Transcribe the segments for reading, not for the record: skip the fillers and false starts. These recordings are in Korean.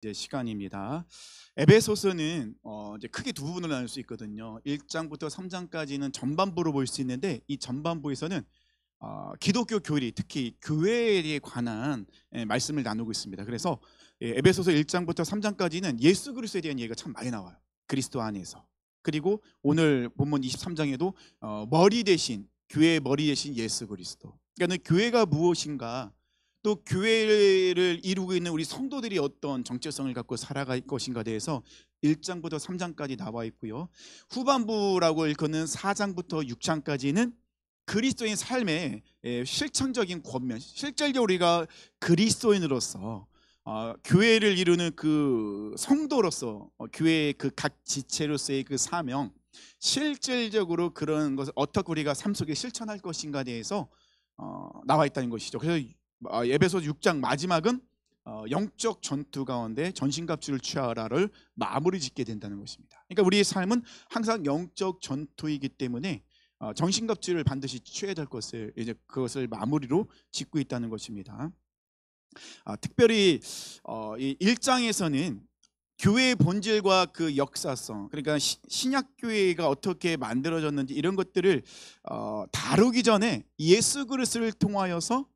이제 시간입니다. 에베소서는 이제 크게 두 부분으로 나눌 수 있거든요. 1장부터 3장까지는 전반부로 볼 수 있는데, 이 전반부에서는 기독교 교리, 특히 교회에 관한 말씀을 나누고 있습니다. 그래서 에베소서 1장부터 3장까지는 예수 그리스도에 대한 얘기가 참 많이 나와요. 그리스도 안에서. 그리고 오늘 본문 23장에도 머리 대신, 교회의 머리 대신 예수 그리스도. 그러니까 교회가 무엇인가, 또 교회를 이루고 있는 우리 성도들이 어떤 정체성을 갖고 살아갈 것인가에 대해서 1장부터 3장까지 나와 있고요. 후반부라고 일컫는 4장부터 6장까지는 그리스도인 삶의 실천적인 권면, 실질적으로 우리가 그리스도인으로서 교회를 이루는 그 성도로서 교회의 그 각 지체로서의 그 사명, 실질적으로 그런 것을 어떻게 우리가 삶 속에 실천할 것인가에 대해서 나와 있다는 것이죠. 그래서 에베소 6장 마지막은 영적 전투 가운데 전신갑주를 취하라를 마무리 짓게 된다는 것입니다. 그러니까 우리의 삶은 항상 영적 전투이기 때문에 전신갑주를 반드시 취해야 될 것을, 이제 그것을 마무리로 짓고 있다는 것입니다. 특별히 이 1장에서는 교회의 본질과 그 역사성, 그러니까 신약 교회가 어떻게 만들어졌는지 이런 것들을 다루기 전에 예수 그리스도를 통하여서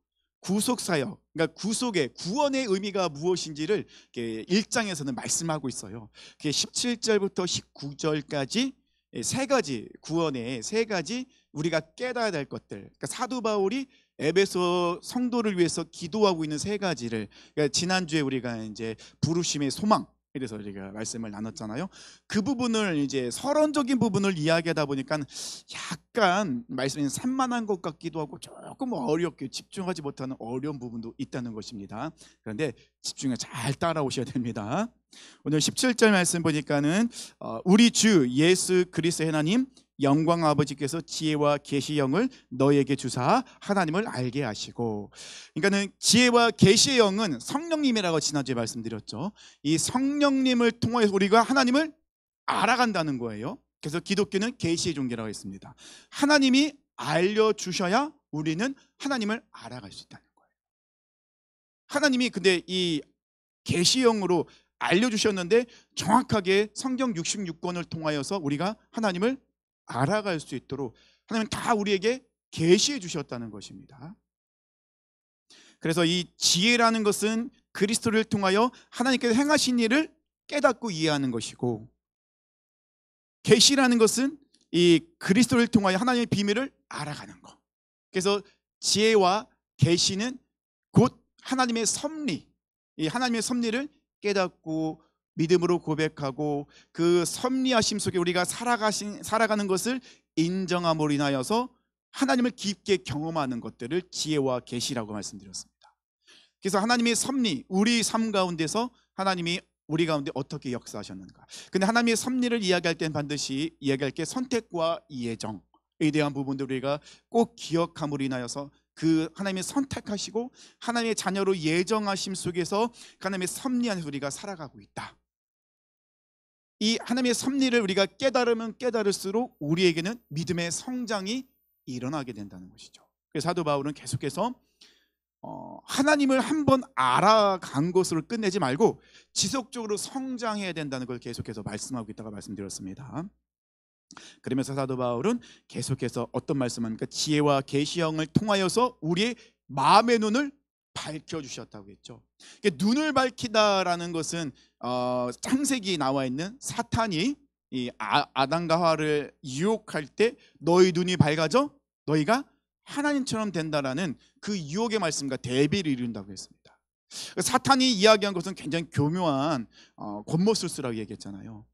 구속 사역, 그러니까 구속의 구원의 의미가 무엇인지를 1장에서는 말씀하고 있어요. 17절부터 19절까지 세 가지, 구원의 세 가지 우리가 깨달아야 될 것들, 그러니까 사도 바울이 에베소 성도를 위해서 기도하고 있는 세 가지를, 그러니까 지난주에 우리가 이제 부르심의 소망, 이래서 우리가 말씀을 나눴잖아요. 그 부분을 이제 서론적인 부분을 이야기하다 보니까 약간 말씀이 산만한 것 같기도 하고 조금 어렵게 집중하지 못하는 어려운 부분도 있다는 것입니다. 그런데 집중해 잘 따라오셔야 됩니다. 오늘 17절 말씀 보니까는 우리 주 예수 그리스도의 하나님 영광 아버지께서 지혜와 계시의 영을 너에게 주사 하나님을 알게 하시고, 그러니까는 지혜와 계시의 영은 성령님이라고 지난주에 말씀드렸죠. 이 성령님을 통해서 우리가 하나님을 알아간다는 거예요. 그래서 기독교는 계시의 종교라고 했습니다. 하나님이 알려주셔야 우리는 하나님을 알아갈 수 있다는 거예요. 하나님이 근데 이 계시형으로 알려주셨는데 정확하게 성경 66권을 통하여서 우리가 하나님을 알아갈 수 있도록 하나님은 다 우리에게 계시해 주셨다는 것입니다. 그래서 이 지혜라는 것은 그리스도를 통하여 하나님께서 행하신 일을 깨닫고 이해하는 것이고, 계시라는 것은 이 그리스도를 통하여 하나님의 비밀을 알아가는 것. 그래서 지혜와 계시는 곧 하나님의 섭리, 이 하나님의 섭리를 깨닫고 믿음으로 고백하고 그 섭리하심 속에 우리가 살아가는 것을 인정함으로 인하여서 하나님을 깊게 경험하는 것들을 지혜와 계시라고 말씀드렸습니다. 그래서 하나님의 섭리, 우리 삶 가운데서 하나님이 우리 가운데 어떻게 역사하셨는가. 근데 하나님의 섭리를 이야기할 때는 반드시 이야기할 게 선택과 예정에 대한 부분들 우리가 꼭 기억함으로 인하여서 그 하나님의 선택하시고 하나님의 자녀로 예정하심 속에서 하나님의 섭리 안에서 우리가 살아가고 있다. 이 하나님의 섭리를 우리가 깨달으면 깨달을수록 우리에게는 믿음의 성장이 일어나게 된다는 것이죠. 그래서 사도 바울은 계속해서 하나님을 한번 알아간 것으로 끝내지 말고 지속적으로 성장해야 된다는 걸 계속해서 말씀하고 있다가 말씀드렸습니다. 그러면서 사도 바울은 계속해서 어떤 말씀을 합니까? 지혜와 계시형을 통하여서 우리의 마음의 눈을 밝혀주셨다고 했죠. 눈을 밝히다라는 것은 창세기에 나와 있는 사탄이 이 아담과 하와를 유혹할 때 너희 눈이 밝아져 너희가 하나님처럼 된다라는 그 유혹의 말씀과 대비를 이룬다고 했습니다. 사탄이 이야기한 것은 굉장히 교묘한 권모술수라고 얘기했잖아요.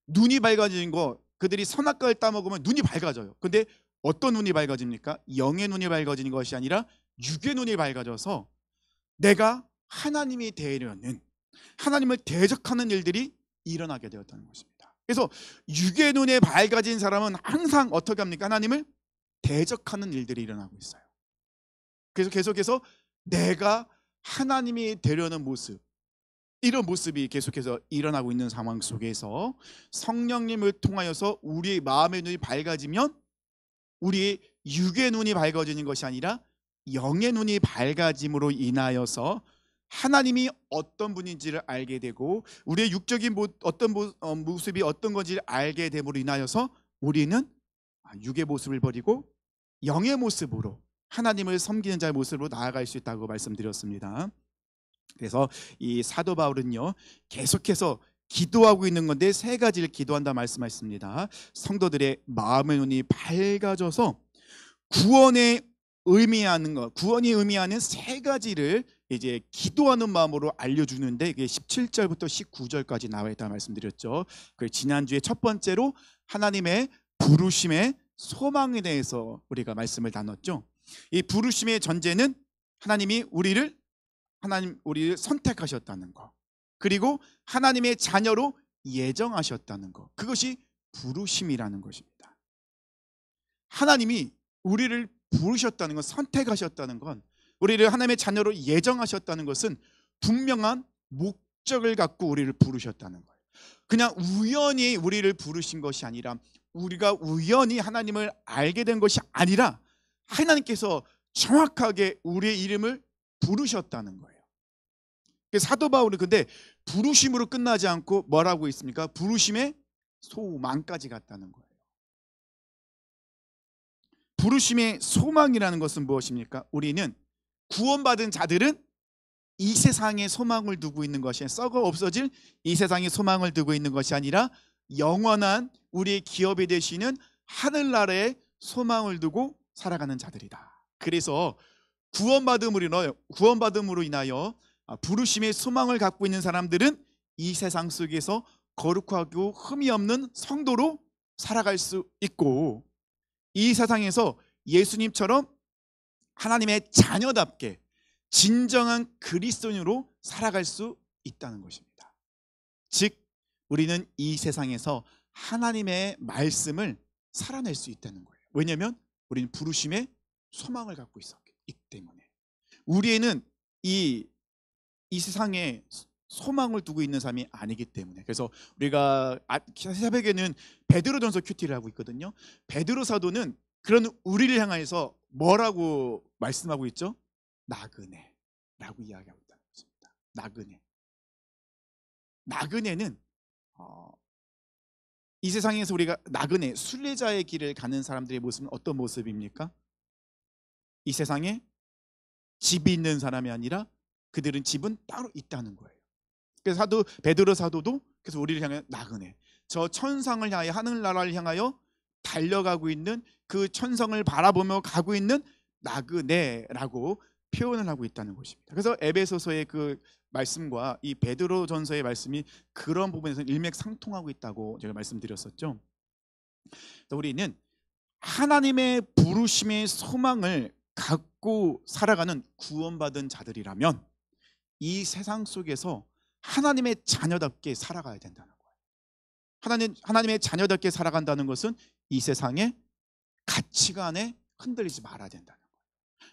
눈이 밝아지는 거, 그들이 선악과를 따먹으면 눈이 밝아져요. 근데 어떤 눈이 밝아집니까? 영의 눈이 밝아지는 것이 아니라 육의 눈이 밝아져서 내가 하나님이 되려는, 하나님을 대적하는 일들이 일어나게 되었다는 것입니다. 그래서 육의 눈에 밝아진 사람은 항상 어떻게 합니까? 하나님을 대적하는 일들이 일어나고 있어요. 그래서 계속해서 내가 하나님이 되려는 모습, 이런 모습이 계속해서 일어나고 있는 상황 속에서 성령님을 통하여서 우리의 마음의 눈이 밝아지면 우리의 육의 눈이 밝아지는 것이 아니라 영의 눈이 밝아짐으로 인하여서 하나님이 어떤 분인지를 알게 되고 우리의 육적인 모습이 어떤 건지를 알게 됨으로 인하여서 우리는 육의 모습을 버리고 영의 모습으로 하나님을 섬기는 자의 모습으로 나아갈 수 있다고 말씀드렸습니다. 그래서 이 사도 바울은요, 계속해서 기도하고 있는 건데 세 가지를 기도한다 말씀하셨습니다. 성도들의 마음의 눈이 밝아져서 구원이 의미하는 세 가지를 이제 기도하는 마음으로 알려주는데, 이게 17절부터 19절까지 나와 있다 말씀드렸죠. 그 지난주에 첫 번째로 하나님의 부르심의 소망에 대해서 우리가 말씀을 나눴죠. 이 부르심의 전제는 하나님이 우리를 선택하셨다는 거, 그리고 하나님의 자녀로 예정하셨다는 것, 그것이 부르심이라는 것입니다. 하나님이 우리를 부르셨다는 것, 선택하셨다는 건, 우리를 하나님의 자녀로 예정하셨다는 것은 분명한 목적을 갖고 우리를 부르셨다는 거예요. 그냥 우연히 우리를 부르신 것이 아니라, 우리가 우연히 하나님을 알게 된 것이 아니라 하나님께서 정확하게 우리의 이름을 부르셨다는 거예요. 사도 바울은 근데 부르심으로 끝나지 않고 뭐라고 있습니까? 부르심의 소망까지 갔다는 거예요. 부르심의 소망이라는 것은 무엇입니까? 우리는 구원받은 자들은 이 세상에 소망을 두고 있는 것이, 썩어 없어질 이 세상에 소망을 두고 있는 것이 아니라 영원한 우리의 기업이 되시는 하늘나라에 소망을 두고 살아가는 자들이다. 그래서 구원받음으로 인하여 부르심의 소망을 갖고 있는 사람들은 이 세상 속에서 거룩하고 흠이 없는 성도로 살아갈 수 있고, 이 세상에서 예수님처럼 하나님의 자녀답게 진정한 그리스도인으로 살아갈 수 있다는 것입니다. 즉 우리는 이 세상에서 하나님의 말씀을 살아낼 수 있다는 거예요. 왜냐하면 우리는 부르심의 소망을 갖고 있기 때문에. 우리에는 이 세상에 소망을 두고 있는 삶이 아니기 때문에. 그래서 우리가 새벽에는 베드로전서 큐티를 하고 있거든요. 베드로 사도는 그런 우리를 향해서 뭐라고 말씀하고 있죠? 나그네라고 이야기하고 있다는 것입니다. 나그네는 이 세상에서 우리가 나그네, 순례자의 길을 가는 사람들의 모습은 어떤 모습입니까? 이 세상에 집이 있는 사람이 아니라 그들은 집은 따로 있다는 거예요. 그래서 베드로 사도도 그래서 우리를 향해 나그네, 저 천상을 향해 하늘나라를 향하여 달려가고 있는, 그 천성을 바라보며 가고 있는 나그네라고 표현을 하고 있다는 것입니다. 그래서 에베소서의 그 말씀과 이 베드로전서의 말씀이 그런 부분에서 일맥상통하고 있다고 제가 말씀드렸었죠. 우리는 하나님의 부르심의 소망을 갖고 살아가는 구원받은 자들이라면 이 세상 속에서 하나님의 자녀답게 살아가야 된다는 거예요. 하나님의 자녀답게 살아간다는 것은 이 세상의 가치관에 흔들리지 말아야 된다는 거예요.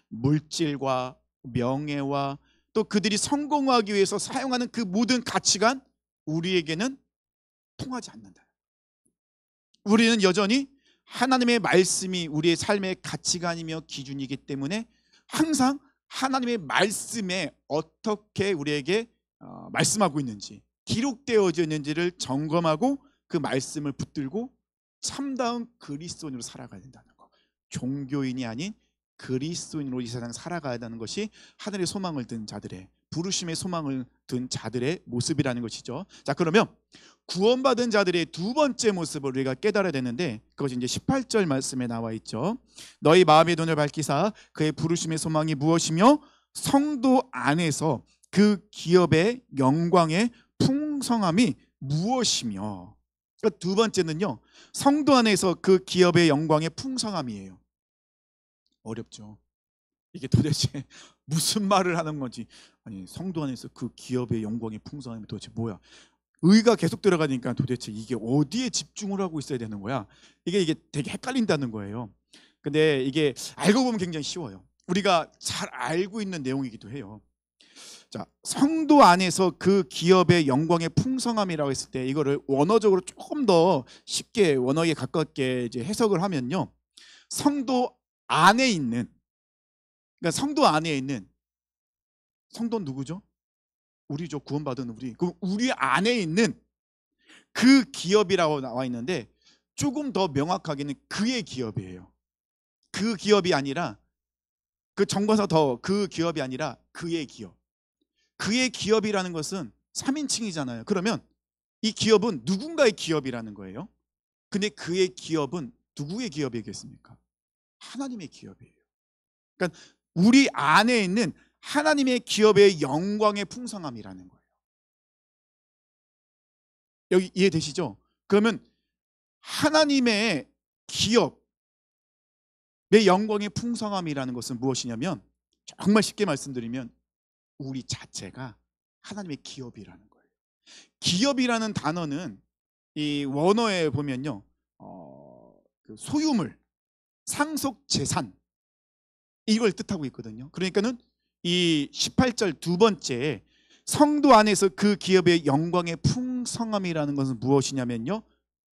물질과 명예와 또 그들이 성공하기 위해서 사용하는 그 모든 가치관, 우리에게는 통하지 않는다. 우리는 여전히 하나님의 말씀이 우리의 삶의 가치관이며 기준이기 때문에 항상 하나님의 말씀에 어떻게 우리에게 말씀하고 있는지, 기록되어져 있는지를 점검하고 그 말씀을 붙들고 참다운 그리스도인으로 살아가야 된다는 것. 종교인이 아닌 그리스도인으로 이 세상 살아가야 한다는 것이 하늘의 소망을 든 자들의, 부르심의 소망을 든 자들의 모습이라는 것이죠. 자, 그러면 구원받은 자들의 두 번째 모습을 우리가 깨달아야 되는데, 그것이 이제 18절 말씀에 나와 있죠. 너희 마음의 눈을 밝히사 그의 부르심의 소망이 무엇이며 성도 안에서 그 기업의 영광의 풍성함이 무엇이며. 그러니까 두 번째는요, 성도 안에서 그 기업의 영광의 풍성함이에요. 어렵죠. 이게 도대체 무슨 말을 하는 건지. 아니, 성도 안에서 그 기업의 영광의 풍성함이 도대체 뭐야? 의가 계속 들어가니까 도대체 이게 어디에 집중을 하고 있어야 되는 거야? 이게 되게 헷갈린다는 거예요. 근데 이게 알고 보면 굉장히 쉬워요. 우리가 잘 알고 있는 내용이기도 해요. 자, 성도 안에서 그 기업의 영광의 풍성함이라고 했을 때 이거를 원어적으로 조금 더 쉽게 원어에 가깝게 이제 해석을 하면요, 성도 안에 있는, 그러니까 성도 안에 있는, 성도는 누구죠? 우리죠. 구원받은 우리. 그 우리 안에 있는 그 기업이라고 나와 있는데 조금 더 명확하게는 그의 기업이에요. 그 기업이 아니라 그 정관사 더 그 기업이 아니라 그의 기업. 그의 기업이라는 것은 3인칭이잖아요. 그러면 이 기업은 누군가의 기업이라는 거예요. 근데 그의 기업은 누구의 기업이겠습니까? 하나님의 기업이에요. 그러니까 우리 안에 있는 하나님의 기업의 영광의 풍성함이라는 거예요. 여기 이해되시죠? 그러면 하나님의 기업의 영광의 풍성함이라는 것은 무엇이냐면 정말 쉽게 말씀드리면 우리 자체가 하나님의 기업이라는 거예요. 기업이라는 단어는 이 원어에 보면요, 그 소유물, 상속 재산 이걸 뜻하고 있거든요. 그러니까는 이 18절 두 번째 성도 안에서 그 기업의 영광의 풍성함이라는 것은 무엇이냐면요,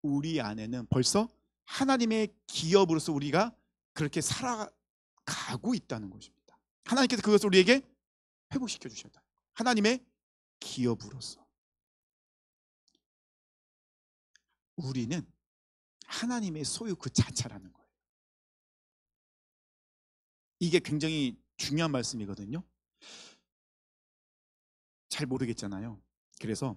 우리 안에는 벌써 하나님의 기업으로서 우리가 그렇게 살아가고 있다는 것입니다. 하나님께서 그것을 우리에게 회복시켜 주셨다. 하나님의 기업으로서 우리는 하나님의 소유 그 자체라는 거예요. 이게 굉장히 중요한 말씀이거든요. 잘 모르겠잖아요. 그래서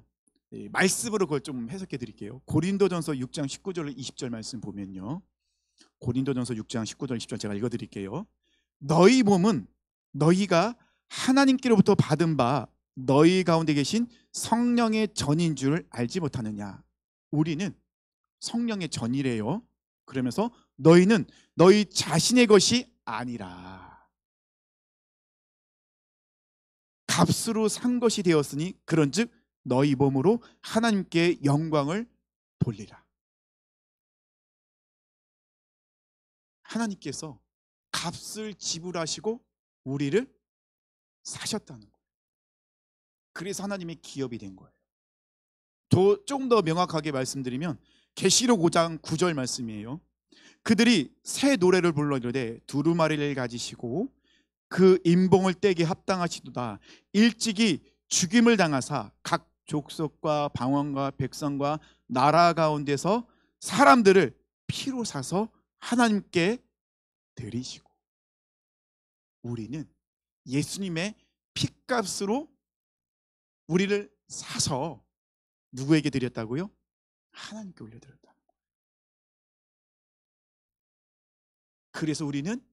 말씀으로 그걸 좀 해석해 드릴게요. 고린도전서 6장 19절 20절 말씀 보면요, 고린도전서 6장 19절 20절 제가 읽어 드릴게요. 너희 몸은 너희가 하나님께로부터 받은 바 너희 가운데 계신 성령의 전인 줄 알지 못하느냐. 우리는 성령의 전이래요. 그러면서 너희는 너희 자신의 것이 아니라 값으로 산 것이 되었으니 그런즉 너희 몸으로 하나님께 영광을 돌리라. 하나님께서 값을 지불하시고 우리를 사셨다는 거예요. 그래서 하나님의 기업이 된 거예요. 조금 더 명확하게 말씀드리면 계시록 5장 9절 말씀이에요. 그들이 새 노래를 불러 이르되 두루마리를 가지시고 그 임봉을 떼기 합당하시도다. 일찍이 죽임을 당하사 각 족속과 방언과 백성과 나라 가운데서 사람들을 피로 사서 하나님께 드리시고, 우리는 예수님의 피값으로 우리를 사서 누구에게 드렸다고요? 하나님께 올려드렸다는 거예요. 그래서 우리는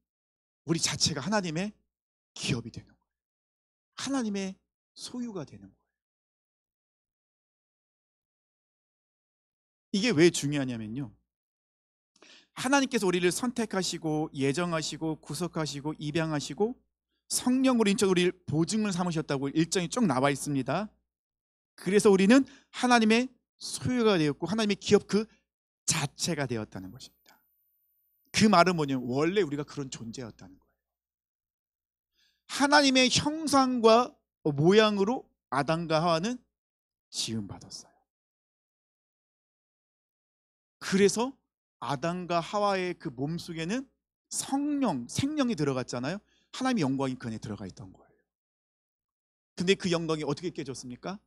우리 자체가 하나님의 기업이 되는 거예요. 하나님의 소유가 되는 거예요. 이게 왜 중요하냐면요, 하나님께서 우리를 선택하시고 예정하시고 구속하시고 입양하시고 성령으로 인쳐 우리를 보증을 삼으셨다고 일정이 쭉 나와 있습니다. 그래서 우리는 하나님의 소유가 되었고 하나님의 기업 그 자체가 되었다는 것입니다. 그 말은 뭐냐면 원래 우리가 그런 존재였다는 거예요. 하나님의 형상과 모양으로 아담과 하와는 지음받았어요. 그래서 아담과 하와의 그 몸속에는 성령, 생명이 들어갔잖아요. 하나님의 영광이 그 안에 들어가 있던 거예요. 근데 그 영광이 어떻게 깨졌습니까?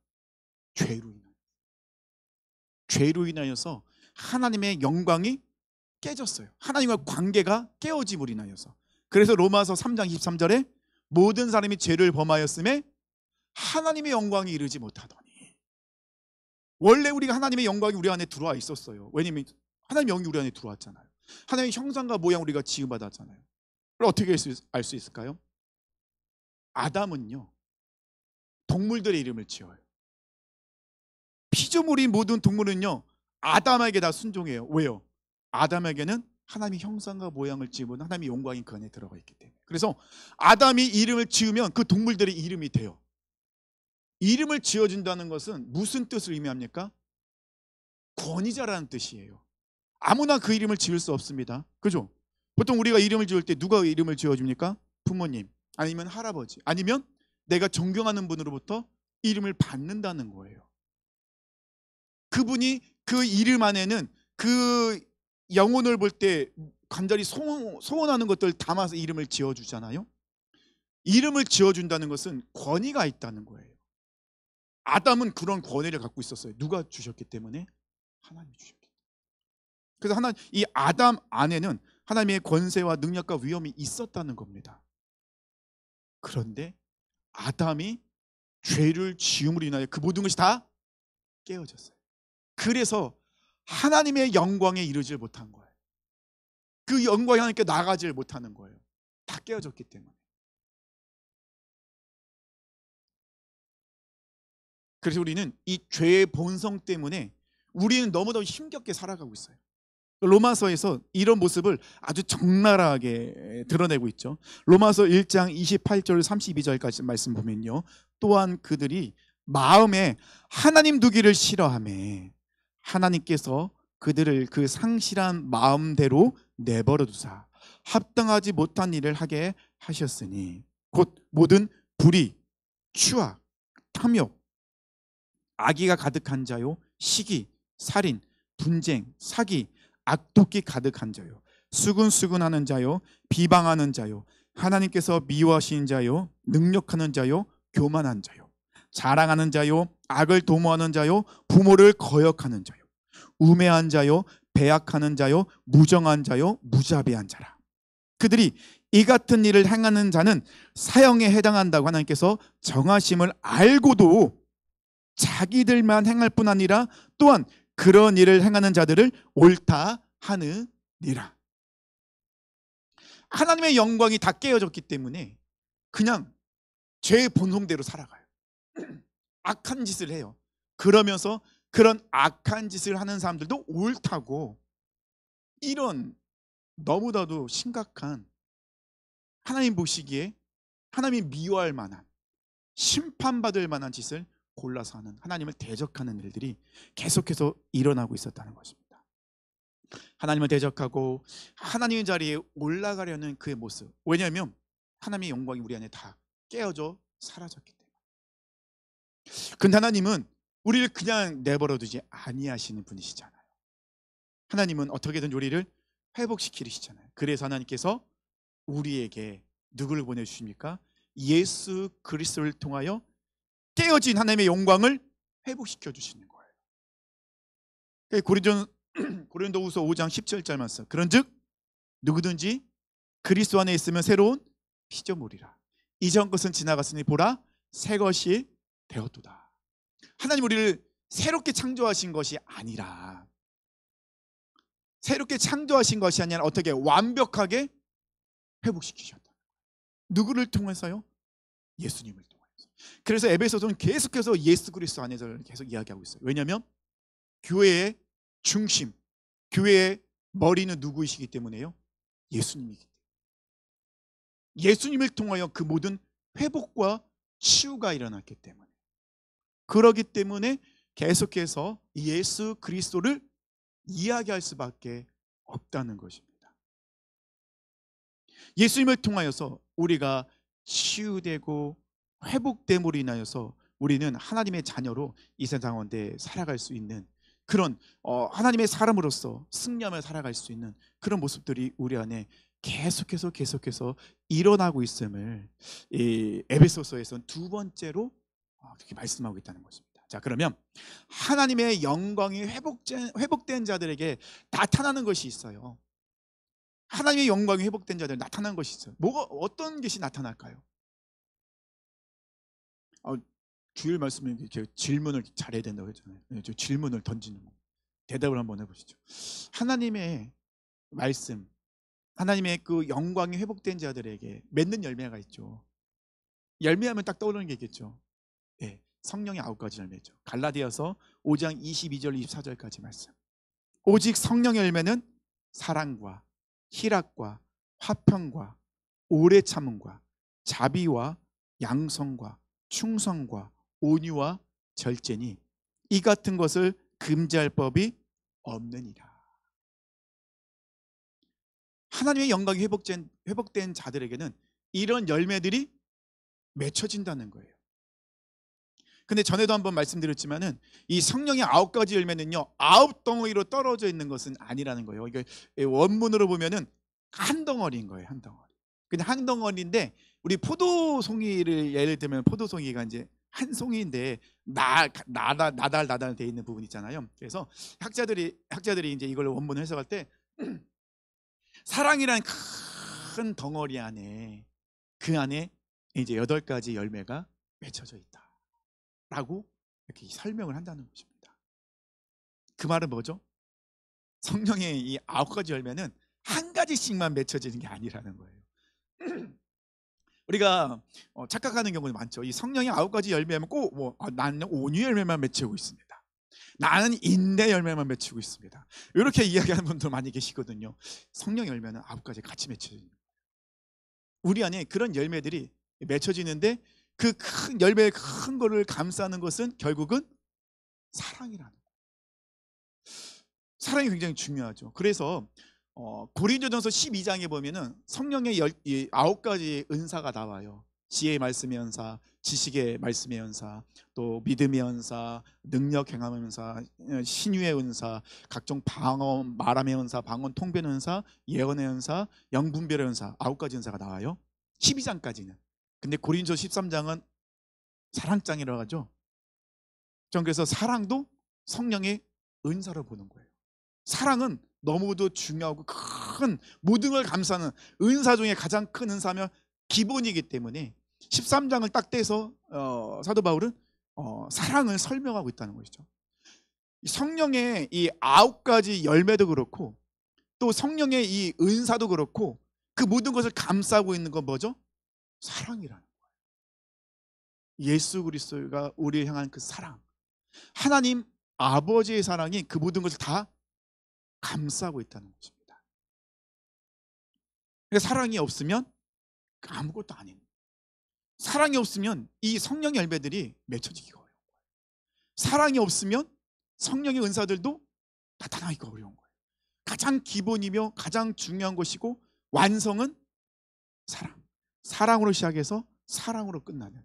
죄로 인하여서 하나님의 영광이 깨졌어요. 하나님과 관계가 깨어짐으로 인하여서. 그래서 로마서 3장 23절에 모든 사람이 죄를 범하였음에 하나님의 영광이 이르지 못하더니, 원래 우리가 하나님의 영광이 우리 안에 들어와 있었어요. 왜냐하면 하나님의 영이 우리 안에 들어왔잖아요. 하나님의 형상과 모양 우리가 지음받았잖아요. 그럼 어떻게 알 수 있을까요? 아담은요, 동물들의 이름을 지어요. 피조물인 모든 동물은요 아담에게 다 순종해요. 왜요? 아담에게는 하나님의 형상과 모양을 지은 하나님의 영광이 그 안에 들어가 있기 때문에. 그래서 아담이 이름을 지으면 그 동물들의 이름이 돼요. 이름을 지어준다는 것은 무슨 뜻을 의미합니까? 권위자라는 뜻이에요. 아무나 그 이름을 지을 수 없습니다. 그죠? 보통 우리가 이름을 지을 때 누가 이름을 지어줍니까? 부모님, 아니면 할아버지, 아니면 내가 존경하는 분으로부터 이름을 받는다는 거예요. 그분이 그 이름 안에는 그 영혼을 볼 때 간절히 소원하는 것들 담아서 이름을 지어주잖아요. 이름을 지어준다는 것은 권위가 있다는 거예요. 아담은 그런 권위를 갖고 있었어요. 누가 주셨기 때문에? 하나님이 주셨기 때문에. 그래서 이 아담 안에는 하나님의 권세와 능력과 위엄이 있었다는 겁니다. 그런데 아담이 죄를 지음으로 인하여 그 모든 것이 다 깨어졌어요. 그래서 하나님의 영광에 이르지 못한 거예요. 그 영광이 하나님께 나가지 못하는 거예요. 다 깨어졌기 때문에. 그래서 우리는 이 죄의 본성 때문에 우리는 너무너무 힘겹게 살아가고 있어요. 로마서에서 이런 모습을 아주 적나라하게 드러내고 있죠. 로마서 1장 28절 32절까지 말씀 보면요, 또한 그들이 마음에 하나님 두기를 싫어하매 하나님께서 그들을 그 상실한 마음대로 내버려 두사 합당하지 못한 일을 하게 하셨으니 곧 모든 불의, 추악, 탐욕, 악의가 가득한 자요, 시기, 살인, 분쟁, 사기, 악독이 가득한 자요, 수근수근하는 자요, 비방하는 자요, 하나님께서 미워하신 자요, 능력하는 자요, 교만한 자요, 자랑하는 자요, 악을 도모하는 자요, 부모를 거역하는 자요, 우매한 자요, 배약하는 자요, 무정한 자요, 무자비한 자라. 그들이 이 같은 일을 행하는 자는 사형에 해당한다고 하나님께서 정하심을 알고도 자기들만 행할 뿐 아니라 또한 그런 일을 행하는 자들을 옳다 하느니라. 하나님의 영광이 다 깨어졌기 때문에 그냥 죄의 본성대로 살아가요. 악한 짓을 해요. 그러면서 그런 악한 짓을 하는 사람들도 옳다고, 이런 너무나도 심각한, 하나님 보시기에 하나님이 미워할 만한, 심판받을 만한 짓을 골라서 하는, 하나님을 대적하는 일들이 계속해서 일어나고 있었다는 것입니다. 하나님을 대적하고 하나님의 자리에 올라가려는 그의 모습. 왜냐하면 하나님의 영광이 우리 안에 다 깨어져 사라졌기 때문에. 근데 하나님은 우리를 그냥 내버려 두지 아니하시는 분이시잖아요. 하나님은 어떻게든 우리를 회복시키시잖아요. 그래서 하나님께서 우리에게 누구를 보내주십니까? 예수 그리스도를 통하여 깨어진 하나님의 영광을 회복시켜 주시는 거예요. 고린도후서 5장 17절 말씀. 그런즉 누구든지 그리스도 안에 있으면 새로운 피조물이라. 이전 것은 지나갔으니 보라 새 것이 되었도다. 하나님 우리를 새롭게 창조하신 것이 아니라, 새롭게 창조하신 것이 아니라 어떻게 완벽하게 회복시키셨다. 누구를 통해서요? 예수님을 통해서. 그래서 에베소서는 계속해서 예수 그리스도 안에서 계속 이야기하고 있어요. 왜냐하면 교회의 중심, 교회의 머리는 누구이시기 때문에요? 예수님이기 때문에. 예수님을 통하여 그 모든 회복과 치유가 일어났기 때문에. 그러기 때문에 계속해서 예수 그리스도를 이야기할 수밖에 없다는 것입니다. 예수님을 통하여서 우리가 치유되고 회복됨으로 인하여서 우리는 하나님의 자녀로 이 세상 가운데 살아갈 수 있는 그런 하나님의 사람으로서 승리하며 살아갈 수 있는 그런 모습들이 우리 안에 계속해서 일어나고 있음을 이 에베소서에서는 두 번째로 그렇게 말씀하고 있다는 것입니다. 자, 그러면 하나님의 영광이 회복된 자들에게 나타나는 것이 있어요. 하나님의 영광이 회복된 자들 나타나는 것이 있어요. 어떤 것이 나타날까요? 주일 말씀에 질문을 잘해야 된다고 했잖아요. 저 질문을 던지는 거. 대답을 한번 해보시죠. 하나님의 말씀, 하나님의 그 영광이 회복된 자들에게 맺는 열매가 있죠. 열매하면 딱 떠오르는 게 있겠죠. 네, 성령의 9가지 열매죠. 갈라디아서 5장 22절 24절까지 말씀. 오직 성령의 열매는 사랑과 희락과 화평과 오래 참음과 자비와 양성과 충성과 온유와 절제니 이 같은 것을 금지할 법이 없느니라. 하나님의 영광이 회복된 자들에게는 이런 열매들이 맺혀진다는 거예요. 근데 전에도 한번 말씀드렸지만은 이 성령의 9가지 열매는요 9덩어리로 떨어져 있는 것은 아니라는 거예요. 이게 원문으로 보면은 한 덩어리인 거예요. 한 덩어리. 근데 한 덩어리인데 우리 포도송이를 예를 들면 포도송이가 이제 한 송이인데 나달 돼 있는 부분 있잖아요. 그래서 학자들이 이제 이걸 원문을 해석할 때 사랑이라는 큰 덩어리 안에 그 안에 이제 8가지 열매가 맺혀져 있다라고 이렇게 설명을 한다는 것입니다. 그 말은 뭐죠? 성령의 이 9가지 열매는 한 가지씩만 맺혀지는 게 아니라는 거예요. 우리가 착각하는 경우도 많죠. 이 성령의 9가지 열매면 꼭 나는 온유 열매만 맺히고 있습니다. 나는 인내 열매만 맺히고 있습니다. 이렇게 이야기하는 분들 많이 계시거든요. 성령 열매는 9가지 같이 맺혀지는 거예요. 우리 안에 그런 열매들이 맺혀지는데 그 큰 열매의 큰 거를 감싸는 것은 결국은 사랑이라는 거예요. 사랑이 굉장히 중요하죠. 그래서 고린도전서 12장에 보면은 성령의 9가지 은사가 나와요. 지혜의 말씀의 연사, 지식의 말씀의 연사, 또 믿음의 연사, 능력 행함의 연사, 신유의 은사, 각종 방언, 말함의 연사, 방언 통변 연사, 예언의 연사, 영분별의 연사, 9가지 연사가 나와요. 12장까지는. 근데 고린도 13장은 사랑장이라고 하죠. 전 그래서 사랑도 성령의 은사로 보는 거예요. 사랑은 너무도 중요하고 큰 모든 걸 감싸는 은사 중에 가장 큰 은사며 기본이기 때문에 13장을 딱 떼서 사도 바울은 사랑을 설명하고 있다는 것이죠. 성령의 이 9가지 열매도 그렇고 또 성령의 이 은사도 그렇고 그 모든 것을 감싸고 있는 건 뭐죠? 사랑이라는 거예요. 예수 그리스도가 우리를 향한 그 사랑, 하나님 아버지의 사랑이 그 모든 것을 다 감싸고 있다는 것입니다. 사랑이 없으면 아무것도 아닌, 사랑이 없으면 이 성령의 열매들이 맺혀지기가 어려운 거예요. 사랑이 없으면 성령의 은사들도 나타나기가 어려운 거예요. 가장 기본이며 가장 중요한 것이고 완성은 사랑으로 시작해서 사랑으로 끝나는,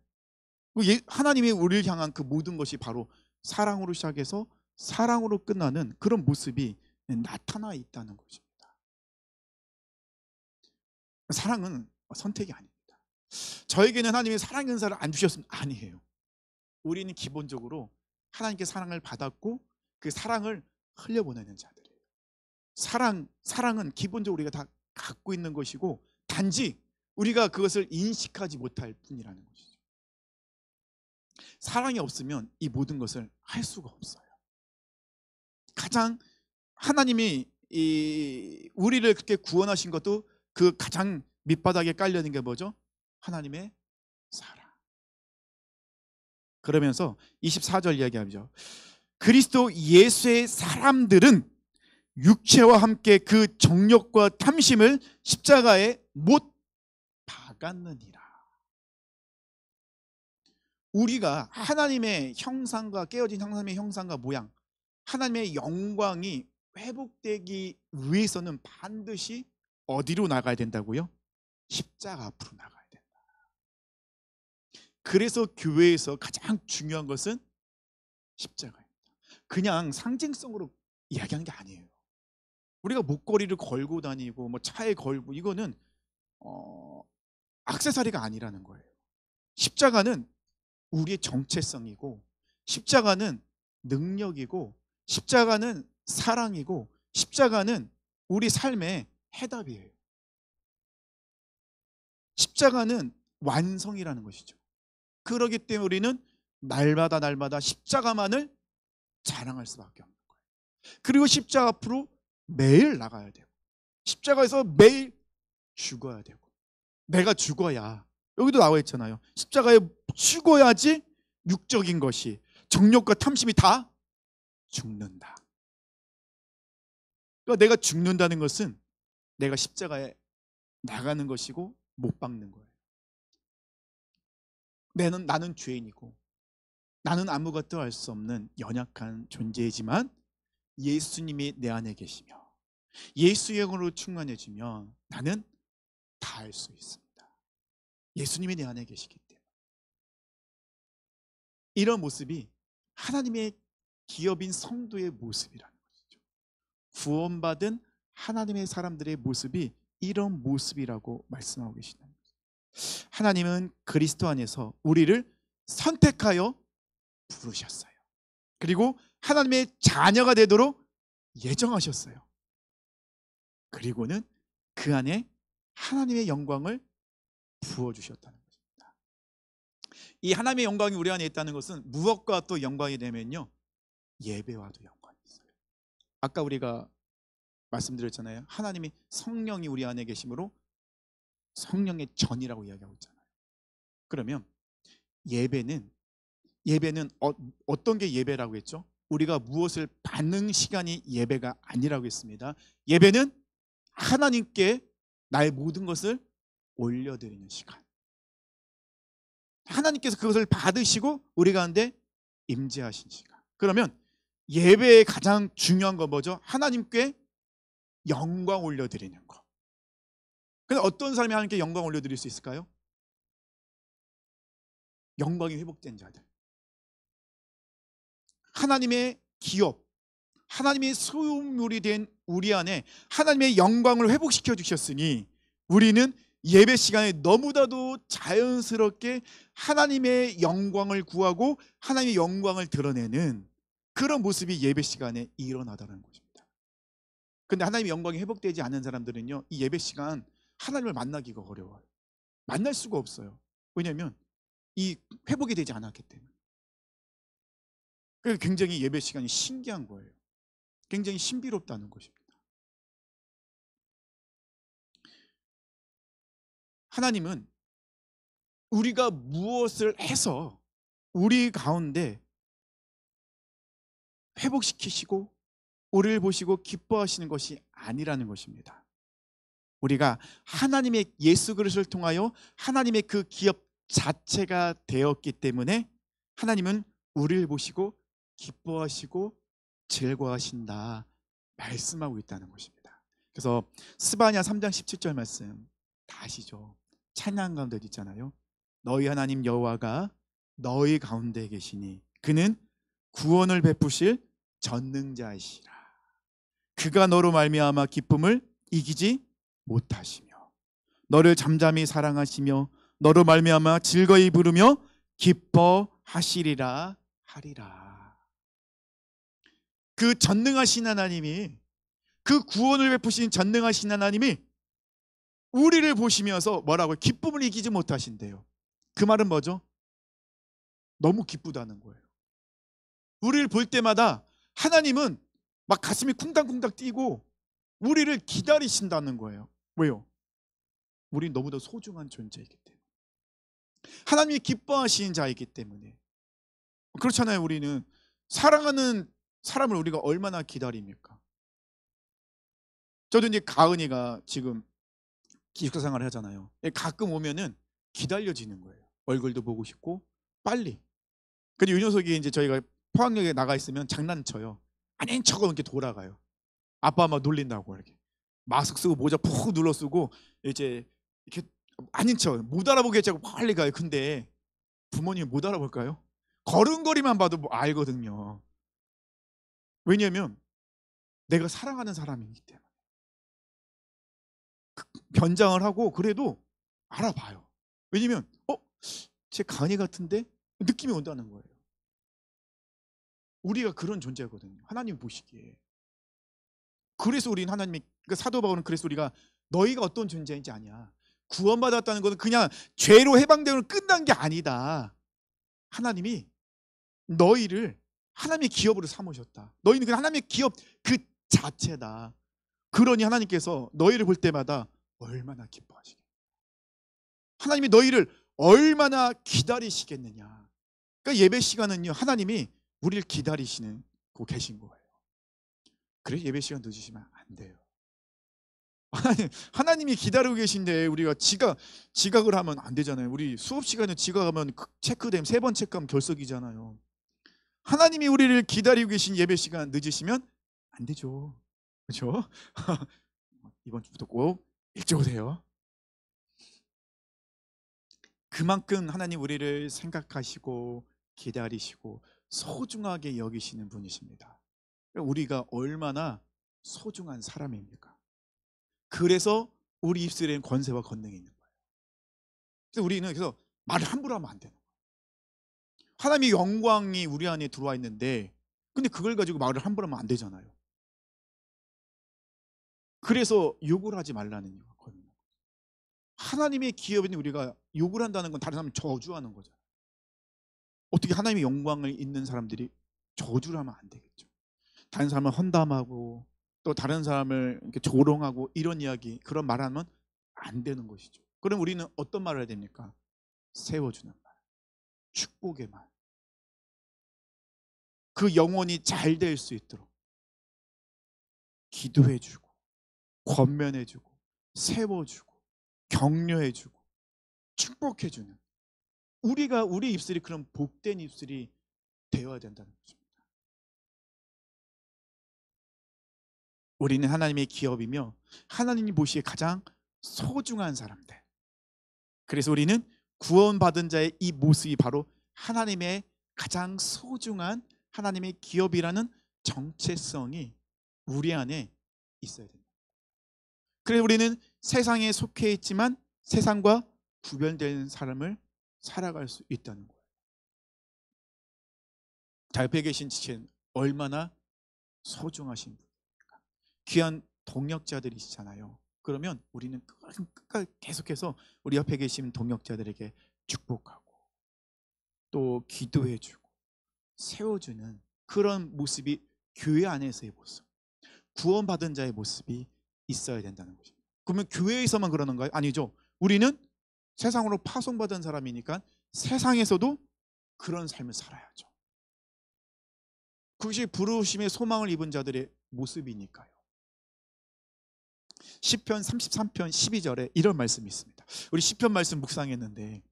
하나님이 우리를 향한 그 모든 것이 바로 사랑으로 시작해서 사랑으로 끝나는 그런 모습이 나타나 있다는 것입니다. 사랑은 선택이 아닙니다. 저에게는 하나님이 사랑의 은사를 안 주셨으면 아니에요. 우리는 기본적으로 하나님께 사랑을 받았고 그 사랑을 흘려보내는 자들이에요. 사랑은 기본적으로 우리가 다 갖고 있는 것이고 단지 우리가 그것을 인식하지 못할 뿐이라는 것이죠. 사랑이 없으면 이 모든 것을 할 수가 없어요. 가장 하나님이 우리를 그렇게 구원하신 것도 그 가장 밑바닥에 깔려있는 게 뭐죠? 하나님의 사랑. 그러면서 24절 이야기하죠. 그리스도 예수의 사람들은 육체와 함께 그 정욕과 탐심을 십자가에 못 박았느니라. 우리가 하나님의 형상과 깨어진 하나님의 형상과 모양, 하나님의 영광이 회복되기 위해서는 반드시 어디로 나가야 된다고요? 십자가 앞으로 나가야 된다. 그래서 교회에서 가장 중요한 것은 십자가입니다. 그냥 상징성으로 이야기하는 게 아니에요. 우리가 목걸이를 걸고 다니고 뭐 차에 걸고 이거는 액세서리가 아니라는 거예요. 십자가는 우리의 정체성이고 십자가는 능력이고 십자가는 사랑이고 십자가는 우리 삶의 해답이에요. 십자가는 완성이라는 것이죠. 그렇기 때문에 우리는 날마다 십자가만을 자랑할 수밖에 없는 거예요. 그리고 십자가 앞으로 매일 나가야 되고 십자가에서 매일 죽어야 되고, 내가 죽어야, 여기도 나와 있잖아요. 십자가에 죽어야지 육적인 것이, 정욕과 탐심이 다 죽는다. 그러니까 내가 죽는다는 것은 내가 십자가에 나가는 것이고 못 박는 거예요. 나는 죄인이고 나는 아무것도 할 수 없는 연약한 존재이지만 예수님이 내 안에 계시며 예수의 영으로 충만해지면 나는 다 할 수 있습니다. 예수님이 내 안에 계시기 때문에. 이런 모습이 하나님의 기업인 성도의 모습이라는 것이죠. 구원받은 하나님의 사람들의 모습이 이런 모습이라고 말씀하고 계시는 거예요. 하나님은 그리스도 안에서 우리를 선택하여 부르셨어요. 그리고 하나님의 자녀가 되도록 예정하셨어요. 그리고는 그 안에 하나님의 영광을 부어주셨다는 것입니다. 이 하나님의 영광이 우리 안에 있다는 것은 무엇과 또 연관이 되면요, 예배와도 연관이 있어요. 아까 우리가 말씀드렸잖아요. 하나님이 성령이 우리 안에 계심으로 성령의 전이라고 이야기하고 있잖아요. 그러면 예배는 어떤 게 예배라고 했죠? 우리가 무엇을 받는 시간이 예배가 아니라고 했습니다. 예배는 하나님께 나의 모든 것을 올려드리는 시간. 하나님께서 그것을 받으시고 우리 가운데 임재하신 시간. 그러면 예배의 가장 중요한 건 뭐죠? 하나님께 영광 올려드리는 거. 근데 어떤 사람이 하나님께 영광 올려드릴 수 있을까요? 영광이 회복된 자들. 하나님의 기업, 하나님의 소유물이 된 우리 안에 하나님의 영광을 회복시켜 주셨으니 우리는 예배 시간에 너무나도 자연스럽게 하나님의 영광을 구하고 하나님의 영광을 드러내는 그런 모습이 예배 시간에 일어나다는 것입니다. 근데 하나님의 영광이 회복되지 않는 사람들은요, 이 예배 시간 하나님을 만나기가 어려워요. 만날 수가 없어요. 왜냐하면 이 회복이 되지 않았기 때문에. 그래서 굉장히 예배 시간이 신기한 거예요. 굉장히 신비롭다는 것입니다. 하나님은 우리가 무엇을 해서 우리 가운데 회복시키시고 우리를 보시고 기뻐하시는 것이 아니라는 것입니다. 우리가 하나님의 예수 그리스도를 통하여 하나님의 그 기업 자체가 되었기 때문에 하나님은 우리를 보시고 기뻐하시고 즐거워하신다 말씀하고 있다는 것입니다. 그래서 스바냐 3장 17절 말씀 다 아시죠? 찬양 가운데 있잖아요. 너희 하나님 여호와가 너희 가운데 계시니 그는 구원을 베푸실 전능자이시라. 그가 너로 말미암아 기쁨을 이기지 못하시며 너를 잠잠히 사랑하시며 너로 말미암아 즐거이 부르며 기뻐하시리라 하리라. 그 전능하신 하나님이, 그 구원을 베푸신 전능하신 하나님이 우리를 보시면서 뭐라고요? 기쁨을 이기지 못하신대요. 그 말은 뭐죠? 너무 기쁘다는 거예요. 우리를 볼 때마다 하나님은 막 가슴이 쿵당쿵당 뛰고 우리를 기다리신다는 거예요. 왜요? 우린 너무도 소중한 존재이기 때문에, 하나님이 기뻐하시는 자이기 때문에. 그렇잖아요. 우리는 사랑하는 사람을 우리가 얼마나 기다립니까? 저도 이제 가은이가 지금 기숙사 생활을 하잖아요. 가끔 오면은 기다려지는 거예요. 얼굴도 보고 싶고 빨리. 근데 이 녀석이 이제 저희가 포항역에 나가 있으면 장난쳐요. 아닌 척하고 이렇게 돌아가요. 아빠 막 놀린다고 이렇게 마스크 쓰고 모자 푹 눌러 쓰고 이제 이렇게 아닌 척 못 알아보겠자고 빨리 가요. 근데 부모님이 못 알아볼까요? 걸음걸이만 봐도 뭐 알거든요. 왜냐하면 내가 사랑하는 사람이기 때문에. 변장을 하고 그래도 알아봐요. 왜냐면 제 간이 같은데 느낌이 온다는 거예요. 우리가 그런 존재거든요. 하나님 보시기에. 그래서 우리는 하나님이, 그러니까 사도 바울은 그래서 우리가 너희가 어떤 존재인지 아냐. 구원받았다는 것은 그냥 죄로 해방되면 끝난 게 아니다. 하나님이 너희를 하나님의 기업으로 삼으셨다. 너희는 그냥 하나님의 기업 그 자체다. 그러니 하나님께서 너희를 볼 때마다 얼마나 기뻐하시겠냐. 하나님이 너희를 얼마나 기다리시겠느냐. 그러니까 예배 시간은요, 하나님이 우리를 기다리시고 계신 거예요. 그래서 예배 시간 늦으시면 안 돼요. 하나님이 기다리고 계신데 우리가 지각을 하면 안 되잖아요. 우리 수업 시간에 지각하면 체크되면 3번 체크하면 결석이잖아요. 하나님이 우리를 기다리고 계신 예배 시간 늦으시면 안 되죠. 그렇죠? 이번 주부터 꼭 일찍 오세요. 그만큼 하나님 우리를 생각하시고 기다리시고 소중하게 여기시는 분이십니다. 우리가 얼마나 소중한 사람입니까? 그래서 우리 입술에는 권세와 권능이 있는 거예요. 그래서 우리는 말을 함부로 하면 안 되는 거예요. 하나님의 영광이 우리 안에 들어와 있는데, 근데 그걸 가지고 말을 함부로 하면 안 되잖아요. 그래서 욕을 하지 말라는 이유가 거든요. 하나님의 기업인 우리가 욕을 한다는 건 다른 사람을 저주하는 거잖아요. 어떻게 하나님의 영광을 있는 사람들이 저주를 하면 안 되겠죠. 다른 사람을 헌담하고 또 다른 사람을 이렇게 조롱하고 이런 이야기, 그런 말하면 안 되는 것이죠. 그럼 우리는 어떤 말을 해야 됩니까? 세워주는 말, 축복의 말, 그 영혼이 잘 될 수 있도록 기도해주고 권면해주고 세워주고 격려해주고 축복해주는, 우리 입술이 그런 복된 입술이 되어야 된다는 것입니다. 우리는 하나님의 기업이며 하나님이 보시기에 가장 소중한 사람들. 그래서 우리는 구원받은 자의 이 모습이 바로 하나님의 가장 소중한 하나님의 기업이라는 정체성이 우리 안에 있어야 됩니다. 그래서 우리는 세상에 속해 있지만 세상과 구별된 삶을 살아갈 수 있다는 거예요. 자, 옆에 계신 지체는 얼마나 소중하신 분입니까? 귀한 동역자들이시잖아요. 그러면 우리는 끝까지 계속해서 우리 옆에 계신 동역자들에게 축복하고 또 기도해주고 세워주는 그런 모습이 교회 안에서의 모습, 구원받은 자의 모습이 있어야 된다는 것입니다. 그러면 교회에서만 그러는가요? 아니죠. 우리는 세상으로 파송받은 사람이니까 세상에서도 그런 삶을 살아야죠. 그것이 부르심의 소망을 입은 자들의 모습이니까요. 시편 33편 12절에 이런 말씀이 있습니다. 우리 시편 말씀 묵상했는데,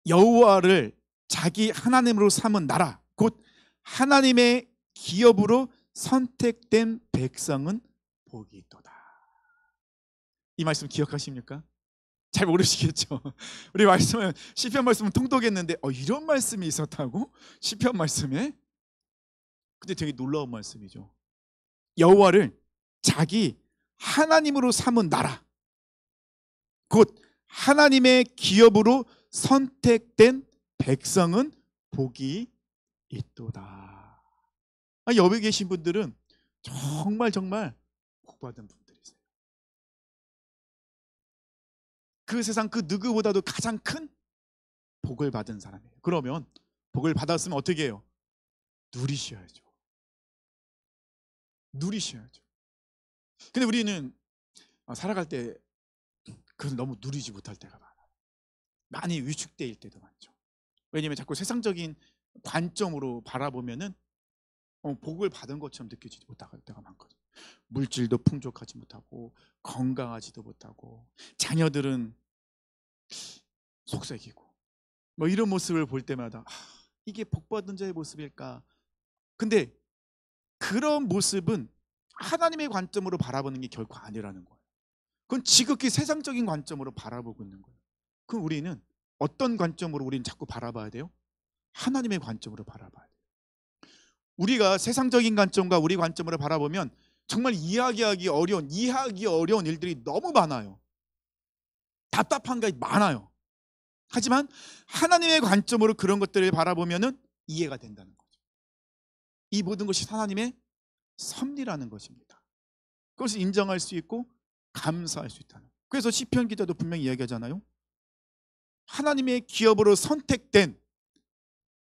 여호와를 자기 하나님으로 삼은 나라 곧 하나님의 기업으로 선택된 백성은 복이 있도다. 이 말씀 기억하십니까? 잘 모르시겠죠. 우리 말씀은 시편 말씀은 통독했는데 이런 말씀이 있었다고? 시편 말씀에? 근데 되게 놀라운 말씀이죠. 여호와를 자기 하나님으로 삼은 나라 곧 하나님의 기업으로 선택된 백성은 복이 있도다. 여기 계신 분들은 정말 복받은 분들이세요. 그 세상 그 누구보다도 가장 큰 복을 받은 사람이에요. 그러면 복을 받았으면 어떻게 해요? 누리셔야죠. 누리셔야죠. 근데 우리는 살아갈 때 그걸 너무 누리지 못할 때가 많아요. 많이 위축될 때도 많죠. 왜냐하면 자꾸 세상적인 관점으로 바라보면은 복을 받은 것처럼 느껴지지 못할 때가 많거든요. 물질도 풍족하지 못하고 건강하지도 못하고 자녀들은 속색이고 이런 모습을 볼 때마다 이게 복받은 자의 모습일까? 근데 그런 모습은 하나님의 관점으로 바라보는 게 결코 아니라는 거예요. 그건 지극히 세상적인 관점으로 바라보고 있는 거예요. 그럼 우리는 어떤 관점으로 우리는 자꾸 바라봐야 돼요? 하나님의 관점으로 바라봐야 돼요. 우리가 세상적인 관점과 우리 관점으로 바라보면 정말 이해하기 어려운 일들이 너무 많아요. 답답한 게 많아요. 하지만 하나님의 관점으로 그런 것들을 바라보면은 이해가 된다는 거죠. 이 모든 것이 하나님의 섭리라는 것입니다. 그것을 인정할 수 있고 감사할 수 있다는. 그래서 시편 기자도 분명히 이야기하잖아요. 하나님의 기업으로 선택된,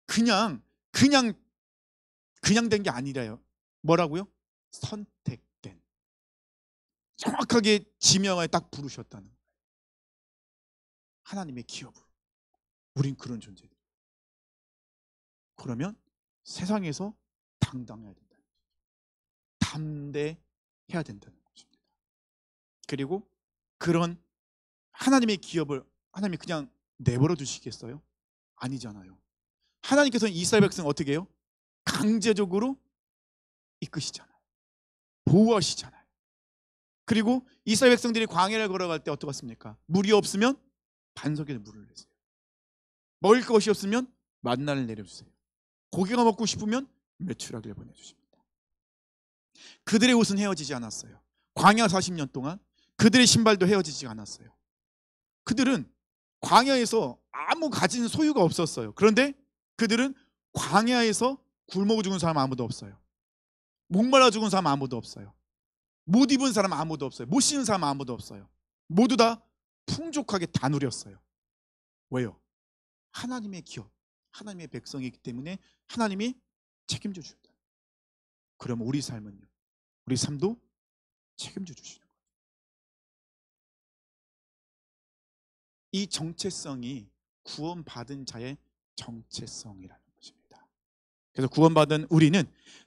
그냥 된 게 아니라요. 뭐라고요? 선택된. 정확하게 지명하에 딱 부르셨다는 거예요. 하나님의 기업으로. 우린 그런 존재들. 그러면 세상에서 당당해야 된다는 거죠. 담대해야 된다는 것입니다. 그리고 그런 하나님의 기업을 하나님이 그냥 내버려 두시겠어요? 아니잖아요. 하나님께서는 이스라엘 백성 어떻게 해요? 강제적으로 이끄시잖아요. 보호하시잖아요. 그리고 이스라엘 백성들이 광야를 걸어갈 때 어떻습니까? 물이 없으면 반석에서 물을 내세요. 먹을 것이 없으면 만나를 내려주세요. 고기가 먹고 싶으면 메추라기를 보내주십니다. 그들의 옷은 헤어지지 않았어요. 광야 40년 동안 그들의 신발도 헤어지지 않았어요. 그들은 광야에서 아무 가진 소유가 없었어요. 그런데 그들은 광야에서 굶어 죽은 사람 아무도 없어요. 목말라 죽은 사람 아무도 없어요. 못 입은 사람 아무도 없어요. 못 씻는 사람 아무도 없어요. 모두 다 풍족하게 다 누렸어요. 왜요? 하나님의 기업, 하나님의 백성이기 때문에 하나님이 책임져 주신다. 그럼 우리 삶은요? 우리 삶도 책임져 주시는 거예요. 이 정체성이 구원받은 자의 정체성이라는 것입니다. 그래서 구원받은 우리는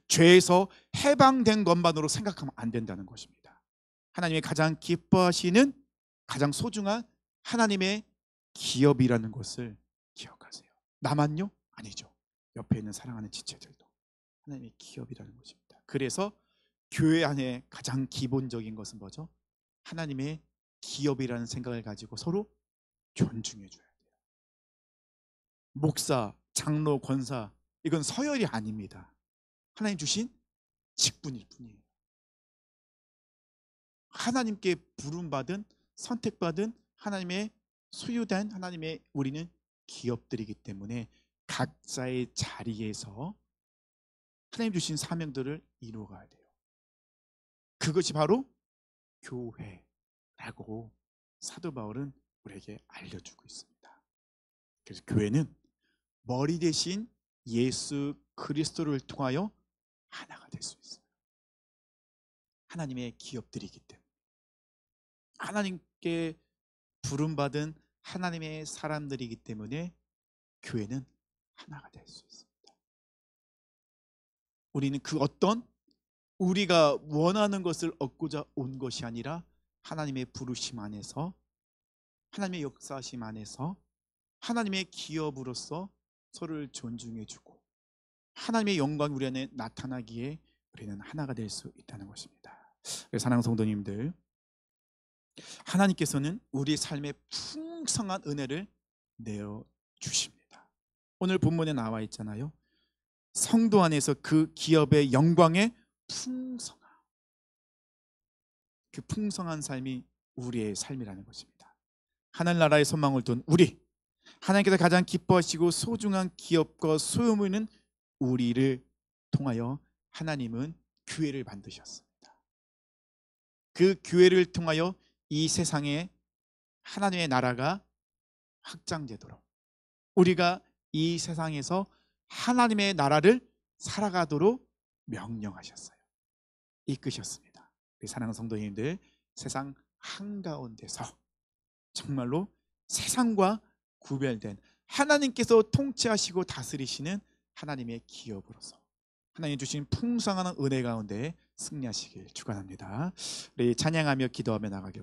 죄에서 해방된 것만으로 생각하면 안 된다는 것입니다. 하나님이 가장 기뻐하시는 가장 소중한 하나님의 기업이라는 것을 기억하세요. 나만요? 아니죠. 옆에 있는 사랑하는 지체들도 하나님의 기업이라는 것입니다. 그래서 교회 안에 가장 기본적인 것은 뭐죠? 하나님의 기업이라는 생각을 가지고 서로 존중해 줘야 돼요. 목사, 장로, 권사 이건 서열이 아닙니다. 하나님 주신 직분일 뿐이에요. 하나님께 부름받은 선택받은 하나님의 소유된 하나님의 우리는 기업들이기 때문에 각자의 자리에서 하나님 주신 사명들을 이루어가야 돼요. 그것이 바로 교회라고 사도 바울은 우리에게 알려주고 있습니다. 그래서 교회는 머리 대신 예수 그리스도를 통하여 하나가 될 수 있어요. 하나님의 기업들이기 때문에 하나님께 부름받은 하나님의 사람들이기 때문에 교회는 하나가 될 수 있습니다. 우리는 그 어떤 우리가 원하는 것을 얻고자 온 것이 아니라 하나님의 부르심 안에서 하나님의 역사심 안에서 하나님의 기업으로서 서로를 존중해주고 하나님의 영광이 우리 안에 나타나기에 우리는 하나가 될 수 있다는 것입니다. 사랑하는 성도님들, 하나님께서는 우리 삶에 풍성한 은혜를 내어주십니다. 오늘 본문에 나와 있잖아요. 성도 안에서 그 기업의 영광의 풍성함, 그 풍성한 삶이 우리의 삶이라는 것입니다. 하늘나라의 소망을 둔 우리, 하나님께서 가장 기뻐하시고 소중한 기업과 소유물은 우리를 통하여 하나님은 교회를 만드셨습니다. 그 교회를 통하여 이 세상에 하나님의 나라가 확장되도록 우리가 이 세상에서 하나님의 나라를 살아가도록 명령하셨어요. 이끄셨습니다. 우리 사랑하는 성도님들, 세상 한가운데서 정말로 세상과 구별된 하나님께서 통치하시고 다스리시는 하나님의 기업으로서 하나님 주신 풍성한 은혜 가운데 승리하시길 축원합니다. 우리 찬양하며 기도하며 나가길